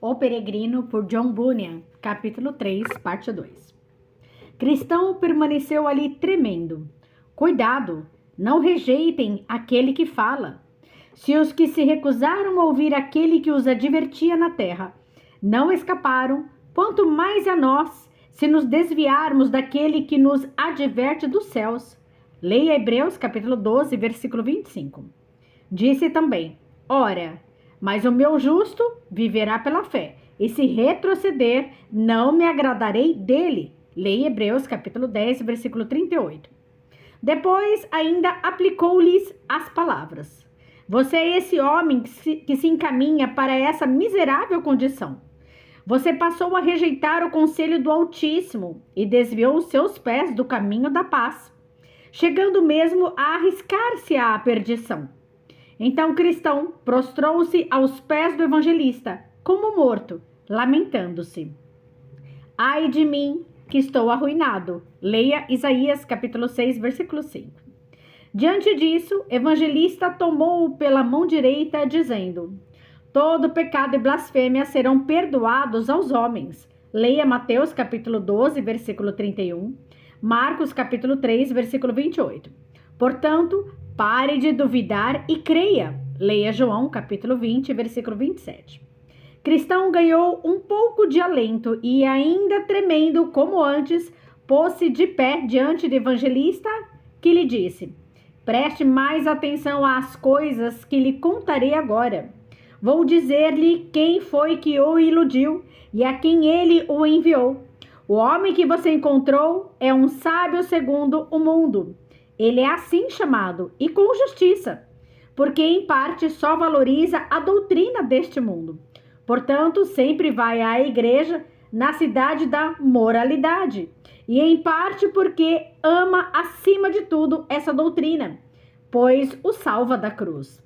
O Peregrino, por John Bunyan, capítulo 3, parte 2. Cristão permaneceu ali tremendo. Cuidado, não rejeitem aquele que fala. Se os que se recusaram a ouvir aquele que os advertia na terra não escaparam, quanto mais a nós, se nos desviarmos daquele que nos adverte dos céus. Leia Hebreus, capítulo 12, versículo 25. Disse também: ora, mas o meu justo viverá pela fé, e se retroceder, não me agradarei dele. Leia Hebreus, capítulo 10, versículo 38. Depois ainda aplicou-lhes as palavras: você é esse homem que se encaminha para essa miserável condição. Você passou a rejeitar o conselho do Altíssimo e desviou os seus pés do caminho da paz, chegando mesmo a arriscar-se à perdição. Então o cristão prostrou-se aos pés do evangelista, como morto, lamentando-se. Ai de mim, que estou arruinado. Leia Isaías, capítulo 6, versículo 5. Diante disso, o evangelista tomou-o pela mão direita, dizendo: todo pecado e blasfêmia serão perdoados aos homens. Leia Mateus, capítulo 12, versículo 31. Marcos, capítulo 3, versículo 28. Portanto, pare de duvidar e creia. Leia João, capítulo 20, versículo 27. Cristão ganhou um pouco de alento e, ainda tremendo como antes, pôs-se de pé diante do evangelista, que lhe disse: preste mais atenção às coisas que lhe contarei agora. Vou dizer-lhe quem foi que o iludiu e a quem ele o enviou. O homem que você encontrou é um sábio segundo o mundo. Ele é assim chamado, e com justiça, porque em parte só valoriza a doutrina deste mundo. Portanto, sempre vai à igreja na cidade da moralidade, e em parte porque ama acima de tudo essa doutrina, pois o salva da cruz.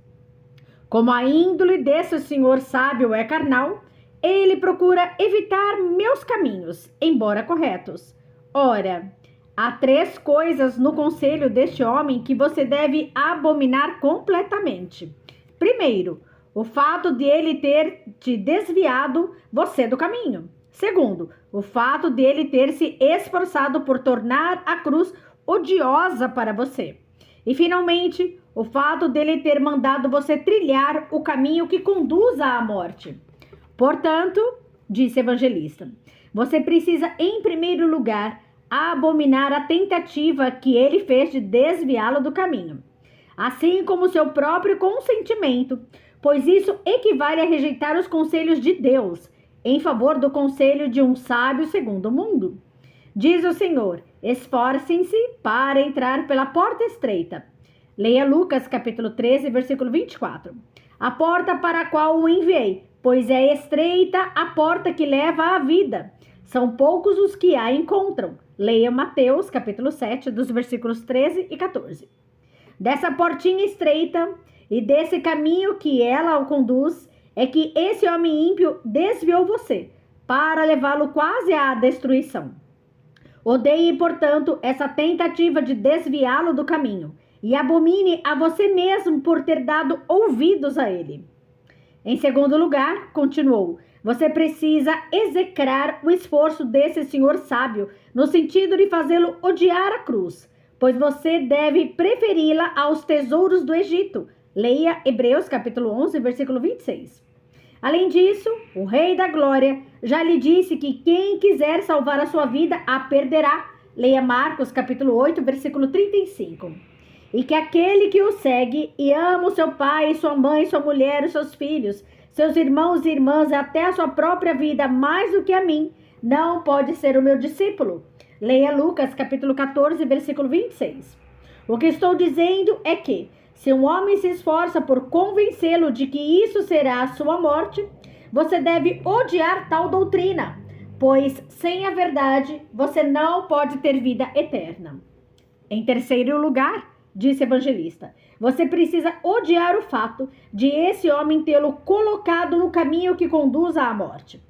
Como a índole desse senhor sábio é carnal, ele procura evitar meus caminhos, embora corretos. Ora, há 3 coisas no conselho deste homem que você deve abominar completamente. Primeiro, o fato de ele ter te desviado você do caminho. Segundo, o fato de ele ter se esforçado por tornar a cruz odiosa para você. E finalmente, o fato dele ter mandado você trilhar o caminho que conduz à morte. Portanto, disse o evangelista, você precisa, em primeiro lugar, abominar a tentativa que ele fez de desviá-lo do caminho, assim como seu próprio consentimento, pois isso equivale a rejeitar os conselhos de Deus em favor do conselho de um sábio segundo o mundo. Diz o Senhor: esforcem-se para entrar pela porta estreita. Leia Lucas, capítulo 13, versículo 24. A porta para a qual o enviei, pois é estreita a porta que leva à vida. São poucos os que a encontram. Leia Mateus, capítulo 7, dos versículos 13 e 14. Dessa portinha estreita e desse caminho que ela o conduz, é que esse homem ímpio desviou você, para levá-lo quase à destruição. Odeie, portanto, essa tentativa de desviá-lo do caminho, e abomine a você mesmo por ter dado ouvidos a ele. Em segundo lugar, continuou, você precisa execrar o esforço desse senhor sábio, no sentido de fazê-lo odiar a cruz, pois você deve preferi-la aos tesouros do Egito. Leia Hebreus, capítulo 11, versículo 26. Além disso, o Rei da Glória já lhe disse que quem quiser salvar a sua vida a perderá. Leia Marcos, capítulo 8, versículo 35. E que aquele que o segue e ama o seu pai, sua mãe, sua mulher, os seus filhos, seus irmãos e irmãs, até a sua própria vida, mais do que a mim, não pode ser o meu discípulo. Leia Lucas, capítulo 14, versículo 26. O que estou dizendo é que, se um homem se esforça por convencê-lo de que isso será a sua morte, você deve odiar tal doutrina, pois sem a verdade você não pode ter vida eterna. Em terceiro lugar, disse o evangelista, você precisa odiar o fato de esse homem tê-lo colocado no caminho que conduz à morte.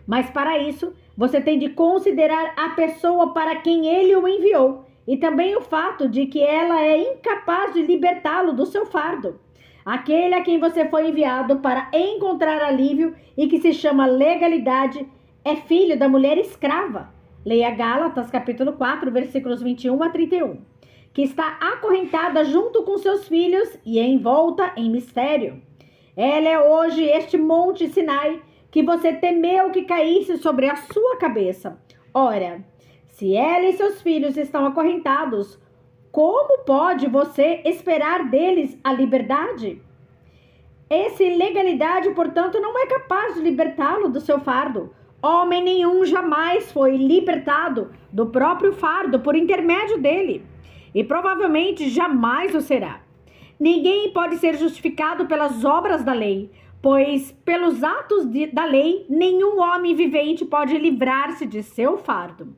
Mas para isso, você tem de considerar a pessoa para quem ele o enviou, e também o fato de que ela é incapaz de libertá-lo do seu fardo. Aquele a quem você foi enviado para encontrar alívio e que se chama legalidade é filho da mulher escrava. Leia Gálatas, capítulo 4, versículos 21 a 31. Que está acorrentada junto com seus filhos e envolta em mistério. Ela é hoje este monte Sinai que você temeu que caísse sobre a sua cabeça. Ora, se ela e seus filhos estão acorrentados, como pode você esperar deles a liberdade? Essa ilegalidade, portanto, não é capaz de libertá-lo do seu fardo. Homem nenhum jamais foi libertado do próprio fardo por intermédio dele, e provavelmente jamais o será. Ninguém pode ser justificado pelas obras da lei, pois pelos atos da lei nenhum homem vivente pode livrar-se de seu fardo.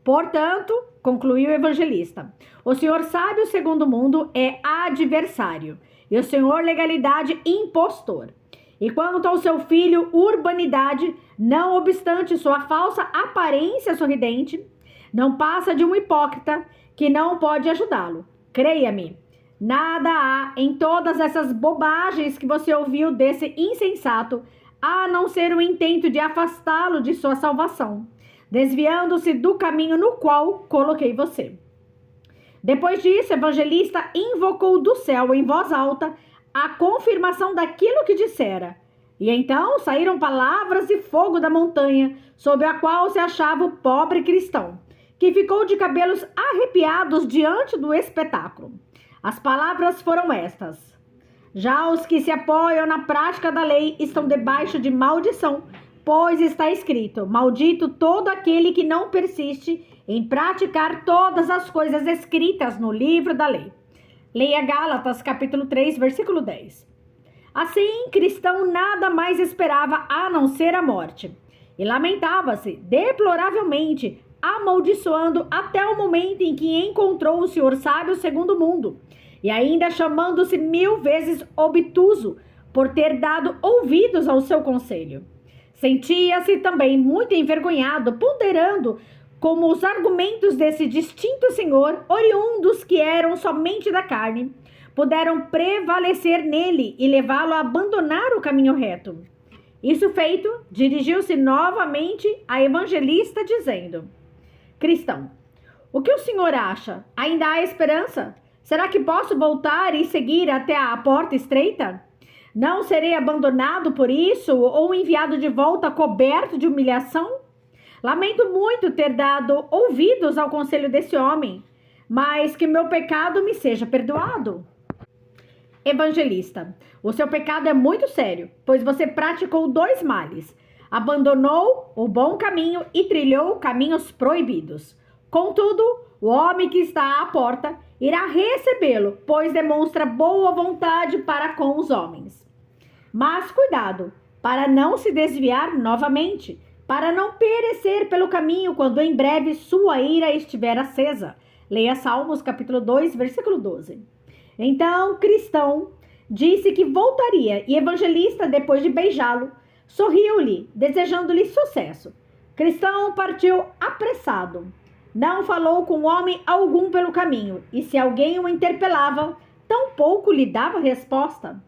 Portanto, concluiu o evangelista, o Senhor sábio segundo o mundo é adversário, e o Senhor legalidade impostor. E quanto ao seu filho urbanidade, não obstante sua falsa aparência sorridente, não passa de um hipócrita que não pode ajudá-lo. Creia-me, nada há em todas essas bobagens que você ouviu desse insensato, a não ser o intento de afastá-lo de sua salvação, desviando-se do caminho no qual coloquei você. Depois disso, o evangelista invocou do céu em voz alta a confirmação daquilo que dissera. E então saíram palavras e fogo da montanha, sob a qual se achava o pobre cristão, que ficou de cabelos arrepiados diante do espetáculo. As palavras foram estas: já os que se apoiam na prática da lei estão debaixo de maldição, pois está escrito: maldito todo aquele que não persiste em praticar todas as coisas escritas no livro da lei. Leia Gálatas, capítulo 3, versículo 10. Assim, cristão nada mais esperava a não ser a morte, e lamentava-se deploravelmente, amaldiçoando até o momento em que encontrou o Senhor sábio segundo o mundo, e ainda chamando-se 1000 vezes obtuso por ter dado ouvidos ao seu conselho. Sentia-se também muito envergonhado, ponderando como os argumentos desse distinto senhor, oriundos que eram somente da carne, puderam prevalecer nele e levá-lo a abandonar o caminho reto. Isso feito, dirigiu-se novamente a evangelista, dizendo: cristão, o que o senhor acha? Ainda há esperança? Será que posso voltar e seguir até a porta estreita? Não serei abandonado por isso ou enviado de volta coberto de humilhação? Lamento muito ter dado ouvidos ao conselho desse homem, mas que meu pecado me seja perdoado. Evangelista, o seu pecado é muito sério, pois você praticou 2 males. Abandonou o bom caminho e trilhou caminhos proibidos. Contudo, o homem que está à porta irá recebê-lo, pois demonstra boa vontade para com os homens. Mas cuidado, para não se desviar novamente, para não perecer pelo caminho quando em breve sua ira estiver acesa. Leia Salmos, capítulo 2, versículo 12. Então, cristão disse que voltaria, e evangelista, depois de beijá-lo, sorriu-lhe, desejando-lhe sucesso. Cristão partiu apressado. Não falou com homem algum pelo caminho, e se alguém o interpelava, tampouco lhe dava resposta.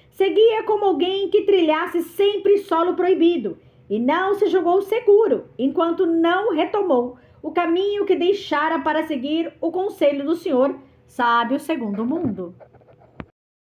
Seguia como alguém que trilhasse sempre solo proibido, e não se julgou seguro, enquanto não retomou o caminho que deixara para seguir o conselho do Senhor, sábio segundo o mundo.